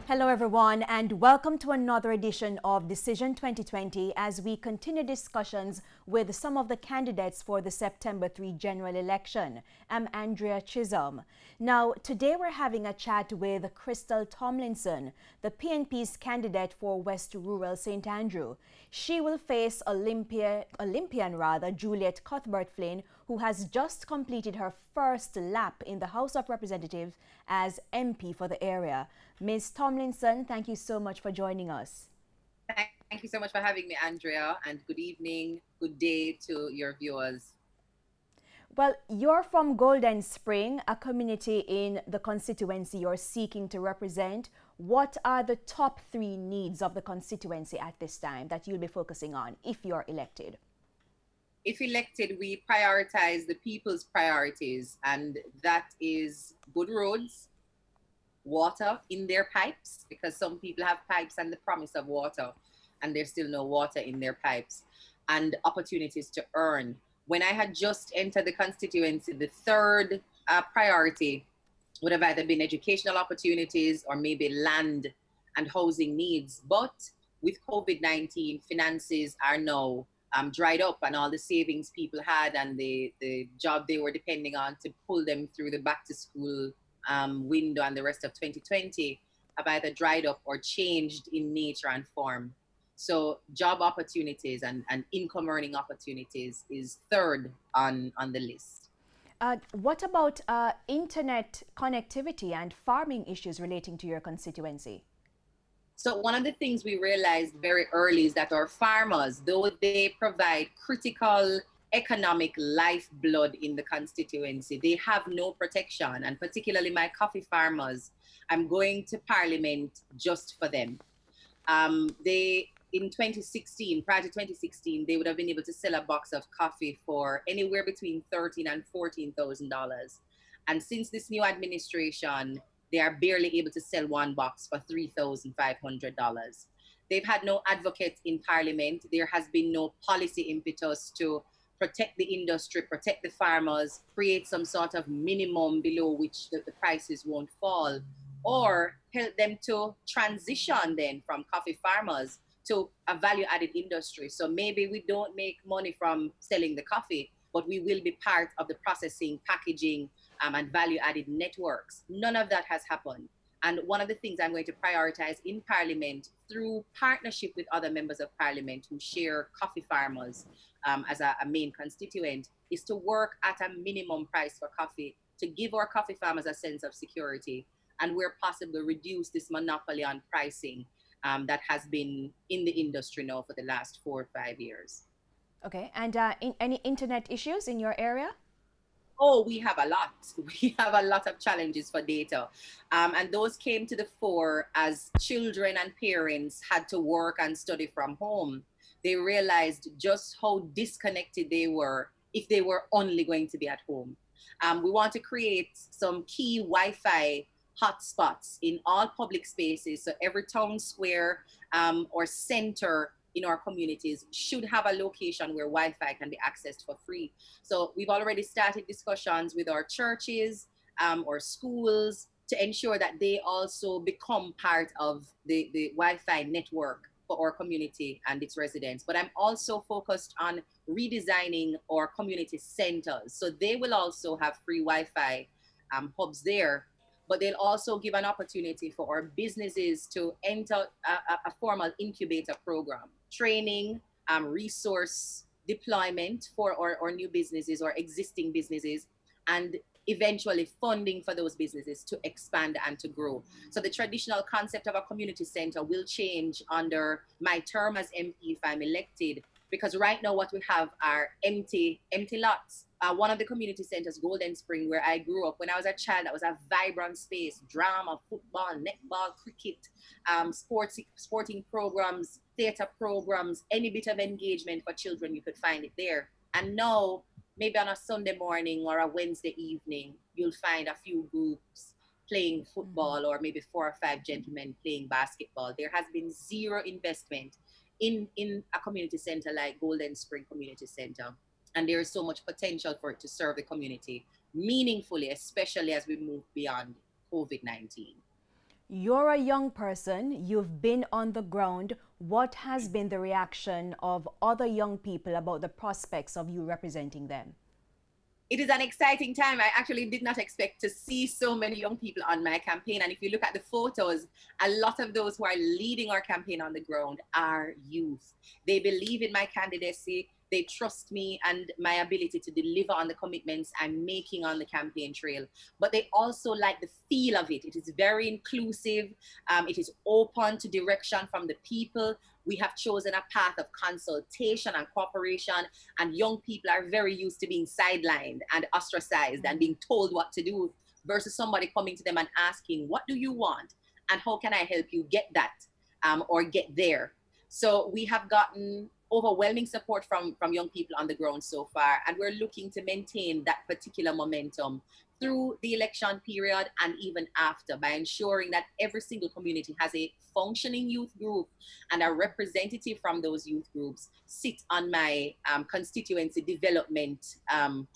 Hello everyone and welcome to another edition of Decision 2020 as we continue discussions with some of the candidates for the September 3 general election. I'm Andrea Chisholm. Now today we're having a chat with Krystal Tomlinson, the PNP's candidate for West Rural St. Andrew. She will face Olympian Juliet Cuthbert-Flynn, who has just completed her first lap in the House of Representatives as MP for the area. Ms. Tomlinson, thank you so much for joining us. Thank you so much for having me, Andrea, and good evening, good day to your viewers. Well, you're from Golden Spring, a community in the constituency you're seeking to represent. What are the top 3 needs of the constituency at this time that you'll be focusing on if you're elected? If elected, we prioritize the people's priorities, and that is good roads, water in their pipes, because some people have pipes and the promise of water, and there's still no water in their pipes, and opportunities to earn. When I had just entered the constituency, the third priority would have either been educational opportunities or maybe land and housing needs. But with COVID-19, finances are now dried up, and all the savings people had and the job they were depending on to pull them through the back to school window and the rest of 2020 have either dried up or changed in nature and form. So job opportunities and income earning opportunities is third on the list. What about internet connectivity and farming issues relating to your constituency? So one of the things we realized very early is that our farmers, though they provide critical economic lifeblood in the constituency, they have no protection. And particularly my coffee farmers, I'm going to Parliament just for them. In 2016, prior to 2016, they would have been able to sell a box of coffee for anywhere between $13,000 and $14,000. And since this new administration, they are barely able to sell one box for $3,500. They've had no advocate in Parliament. There has been no policy impetus to protect the industry, protect the farmers, create some sort of minimum below which the prices won't fall, or help them to transition then from coffee farmers to a value-added industry. So maybe we don't make money from selling the coffee, but we will be part of the processing, packaging, and value-added networks. None of that has happened. And one of the things I'm going to prioritize in Parliament through partnership with other members of Parliament who share coffee farmers as a main constituent is to work at a minimum price for coffee to give our coffee farmers a sense of security, and where possible reduce this monopoly on pricing that has been in the industry now for the last 4 or 5 years. Okay, and any internet issues in your area? Oh, we have a lot. We have a lot of challenges for data. And those came to the fore as children and parents had to work and study from home. They realized just how disconnected they were if they were only going to be at home. We want to create some key Wi-Fi hotspots in all public spaces. So every town square or center in our communities should have a location where Wi-Fi can be accessed for free. So we've already started discussions with our churches or schools to ensure that they also become part of the Wi-Fi network for our community and its residents. But I'm also focused on redesigning our community centers. So they will also have free Wi-Fi hubs there, but they'll also give an opportunity for our businesses to enter a formal incubator program, training, resource deployment for our new businesses or existing businesses, and eventually funding for those businesses to expand and to grow. So the traditional concept of a community center will change under my term as MP if I'm elected, because right now what we have are empty lots. One of the community centers, Golden Spring, where I grew up when I was a child, that was a vibrant space: drama, football, netball, cricket, sporting programs, theater programs, any bit of engagement for children, you could find it there. And now, maybe on a Sunday morning or a Wednesday evening, you'll find a few groups playing football, or maybe 4 or 5 gentlemen playing basketball. There has been zero investment in a community center like Golden Spring Community Center. And there is so much potential for it to serve the community meaningfully, especially as we move beyond COVID-19. You're a young person, you've been on the ground. What has been the reaction of other young people about the prospects of you representing them? It is an exciting time. I actually did not expect to see so many young people on my campaign. And if you look at the photos, a lot of those who are leading our campaign on the ground are youth. They believe in my candidacy. They trust me and my ability to deliver on the commitments I'm making on the campaign trail. But they also like the feel of it. It is very inclusive. It is open to direction from the people. We have chosen a path of consultation and cooperation, and young people are very used to being sidelined and ostracized and being told what to do versus somebody coming to them and asking, what do you want? And how can I help you get that or get there? So we have gotten overwhelming support from young people on the ground so far, and we're looking to maintain that particular momentum through the election period and even after by ensuring that every single community has a functioning youth group and a representative from those youth groups sit on my constituency development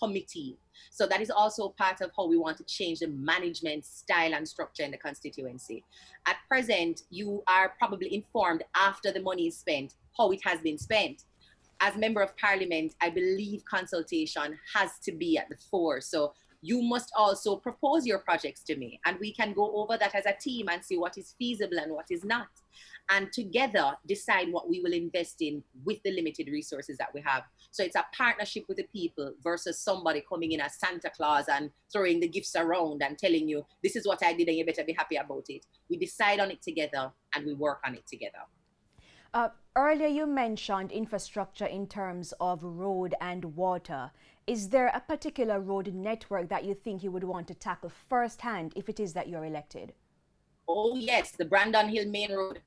committee. So that is also part of how we want to change the management style and structure in the constituency. At present, you are probably informed after the money is spent, how it has been spent. As Member of Parliament, I believe consultation has to be at the fore. So you must also propose your projects to me, and we can go over that as a team and see what is feasible and what is not, and together decide what we will invest in with the limited resources that we have. So it's a partnership with the people versus somebody coming in as Santa Claus and throwing the gifts around and telling you, this is what I did and you better be happy about it. We decide on it together and we work on it together. Earlier you mentioned infrastructure in terms of road and water. Is there a particular road network that you think you would want to tackle firsthand if it is that you're elected? Oh yes, the Brandon Hill Main Road.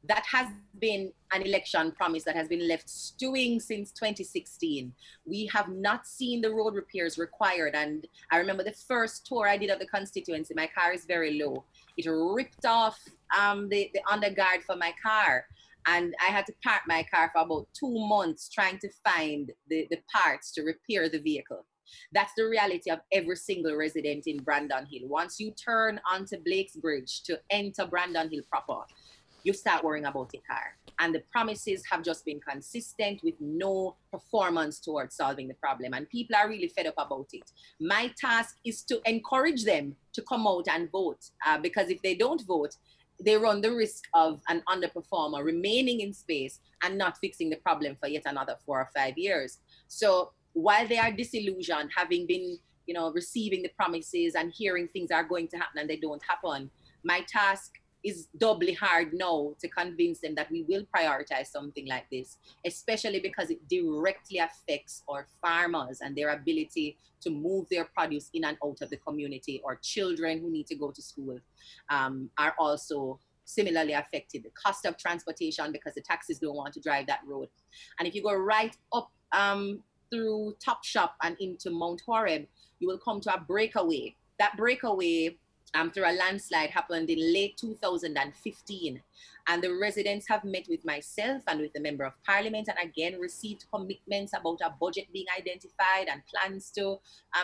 That has been an election promise that has been left stewing since 2016. We have not seen the road repairs required. And I remember the first tour I did of the constituency, my car is very low. It ripped off the underguard for my car. And I had to park my car for about 2 months trying to find the parts to repair the vehicle. That's the reality of every single resident in Brandon Hill. Once you turn onto Blake's Bridge to enter Brandon Hill proper, you start worrying about your car. And the promises have just been consistent with no performance towards solving the problem. And people are really fed up about it. My task is to encourage them to come out and vote, because if they don't vote, they run the risk of an underperformer remaining in space and not fixing the problem for yet another 4 or 5 years. So while they are disillusioned, having been, receiving the promises and hearing things are going to happen and they don't happen, my task is doubly hard now to convince them that we will prioritize something like this, especially because it directly affects our farmers and their ability to move their produce in and out of the community, or children who need to go to school are also similarly affected. The cost of transportation, because the taxis don't want to drive that road. And if you go right up through Topshop and into Mount Horeb, you will come to a breakaway. That breakaway through a landslide happened in late 2015. And the residents have met with myself and with the Member of Parliament and again received commitments about a budget being identified and plans to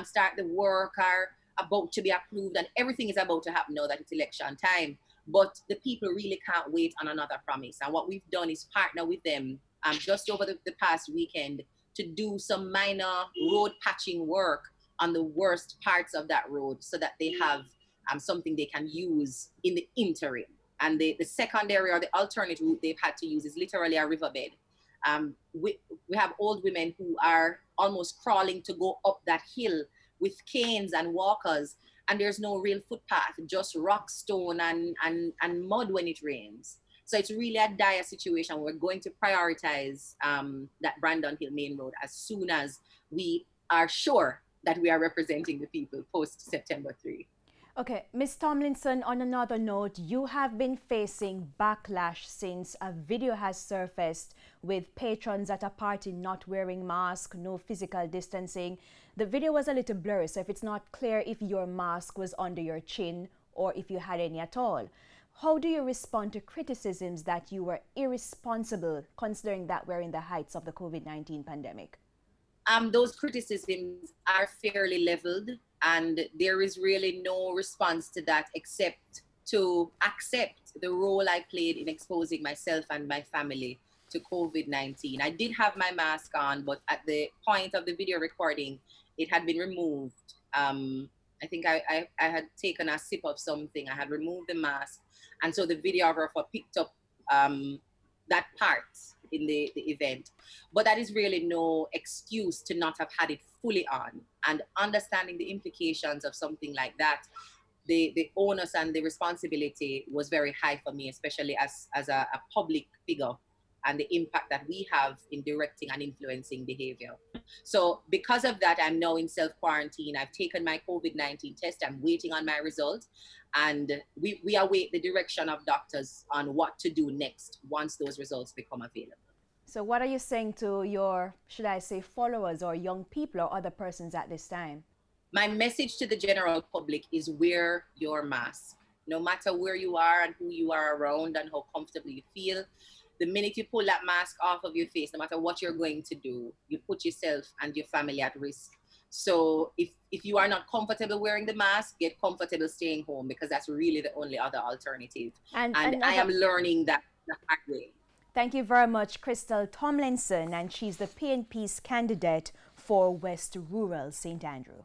start the work are about to be approved, and everything is about to happen now that it's election time. But the people really can't wait on another promise. And what we've done is partner with them just over the past weekend to do some minor road patching work on the worst parts of that road so that they have something they can use in the interim. And the secondary or the alternate route they've had to use is literally a riverbed. We have old women who are almost crawling to go up that hill with canes and walkers, and there's no real footpath, just rock, stone, and mud when it rains. So it's really a dire situation. We're going to prioritize that Brandon Hill Main Road as soon as we are sure that we are representing the people post September 3. Okay, Ms. Tomlinson, on another note, you have been facing backlash since a video has surfaced with patrons at a party not wearing masks, no physical distancing. The video was a little blurry, so if it's not clear if your mask was under your chin or if you had any at all. How do you respond to criticisms that you were irresponsible, considering that we're in the heights of the COVID-19 pandemic? Those criticisms are fairly leveled, and there is really no response to that except to accept the role I played in exposing myself and my family to COVID-19. I did have my mask on, but at the point of the video recording, it had been removed. I think I had taken a sip of something. I had removed the mask. And so the videographer picked up that part in the event. But that is really no excuse to not have had it fully on. And understanding the implications of something like that, the onus and the responsibility was very high for me, especially as a public figure, and the impact that we have in directing and influencing behavior. So because of that, I'm now in self-quarantine. I've taken my COVID-19 test. I'm waiting on my results. And we await the direction of doctors on what to do next once those results become available. So what are you saying to your, should I say, followers or young people or other persons at this time? My message to the general public is wear your mask. No matter where you are and who you are around and how comfortable you feel, the minute you pull that mask off of your face, no matter what you're going to do, you put yourself and your family at risk. So if you are not comfortable wearing the mask, get comfortable staying home, because that's really the only other alternative. And I am learning that the hard way. Thank you very much, Krystal Tomlinson, and she's the PNP's candidate for West Rural St. Andrew.